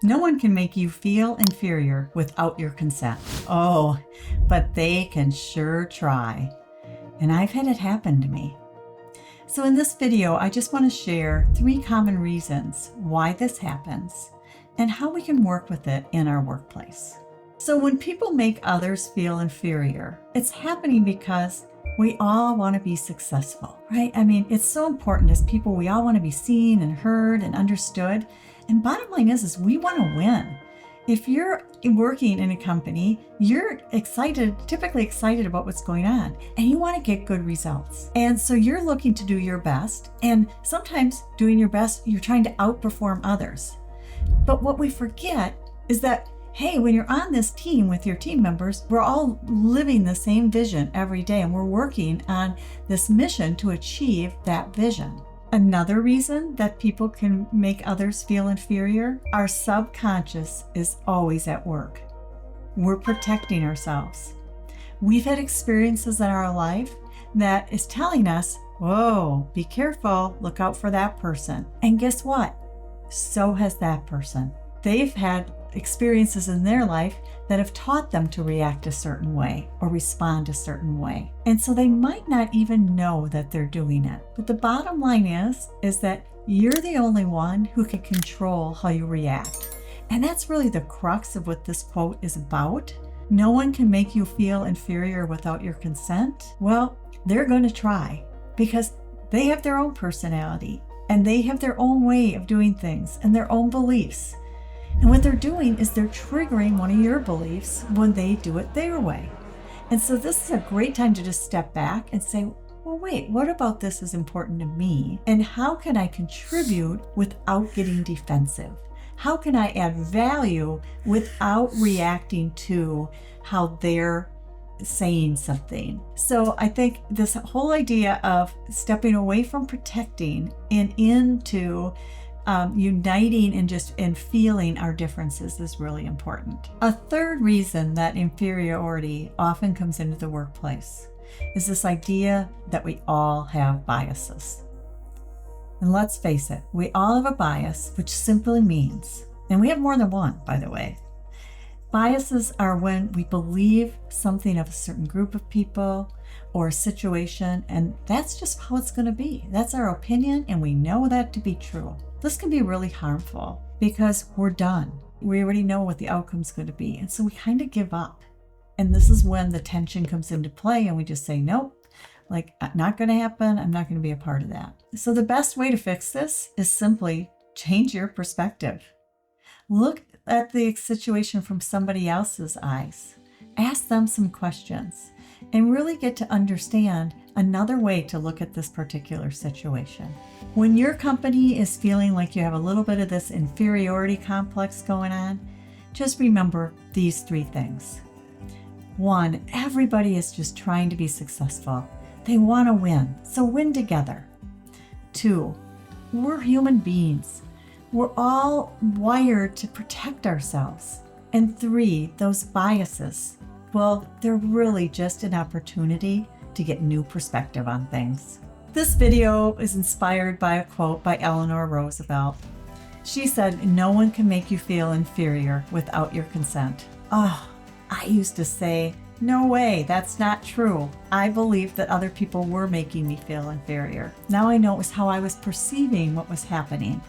No one can make you feel inferior without your consent. Oh, but they can sure try. And I've had it happen to me. So in this video, I just want to share 3 common reasons why this happens and how we can work with it in our workplace. So when people make others feel inferior, it's happening because we all want to be successful, right? I mean, it's so important as people, we all want to be seen and heard and understood. And bottom line is we want to win. If you're working in a company, you're typically excited about what's going on, and you want to get good results. And so you're looking to do your best, and sometimes doing your best, you're trying to outperform others. But what we forget is that, hey, when you're on this team with your team members, we're all living the same vision every day, and we're working on this mission to achieve that vision. Another reason that people can make others feel inferior, our subconscious is always at work. We're protecting ourselves. We've had experiences in our life that is telling us, whoa, be careful, look out for that person. And guess what? So has that person. They've had experiences in their life that have taught them to react a certain way or respond a certain way. And so they might not even know that they're doing it. But the bottom line is that you're the only one who can control how you react. And that's really the crux of what this quote is about. No one can make you feel inferior without your consent. Well, they're going to try because they have their own personality and they have their own way of doing things and their own beliefs. And what they're doing is they're triggering one of your beliefs when they do it their way. And so this is a great time to just step back and say, well, wait, what about this is important to me? And how can I contribute without getting defensive? How can I add value without reacting to how they're saying something? So I think this whole idea of stepping away from protecting and into uniting and feeling our differences is really important. A third reason that inferiority often comes into the workplace is this idea that we all have biases. And let's face it, we all have a bias, which simply means, and we have more than one, by the way. Biases are when we believe something of a certain group of people or a situation, and that's just how it's going to be. That's our opinion, and we know that to be true. This can be really harmful because we're done. We already know what the outcome's going to be, and so we kind of give up. And this is when the tension comes into play, and we just say, nope, like, not going to happen. I'm not going to be a part of that. So the best way to fix this is simply change your perspective. Look at the situation from somebody else's eyes. Ask them some questions and really get to understand another way to look at this particular situation. When your company is feeling like you have a little bit of this inferiority complex going on, just remember these 3 things. 1, everybody is just trying to be successful. They want to win, so win together. 2, we're human beings. We're all wired to protect ourselves. And 3, those biases, well, they're really just an opportunity to get new perspective on things. This video is inspired by a quote by Eleanor Roosevelt. She said, "No one can make you feel inferior without your consent." Oh, I used to say, no way, that's not true. I believed that other people were making me feel inferior. Now I know it was how I was perceiving what was happening.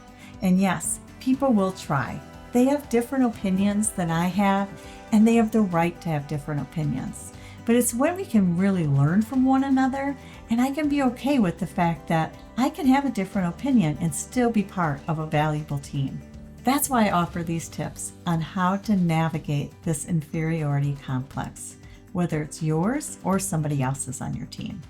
And yes, people will try. They have different opinions than I have, and they have the right to have different opinions. But it's when we can really learn from one another, and I can be okay with the fact that I can have a different opinion and still be part of a valuable team. That's why I offer these tips on how to navigate this inferiority complex, whether it's yours or somebody else's on your team.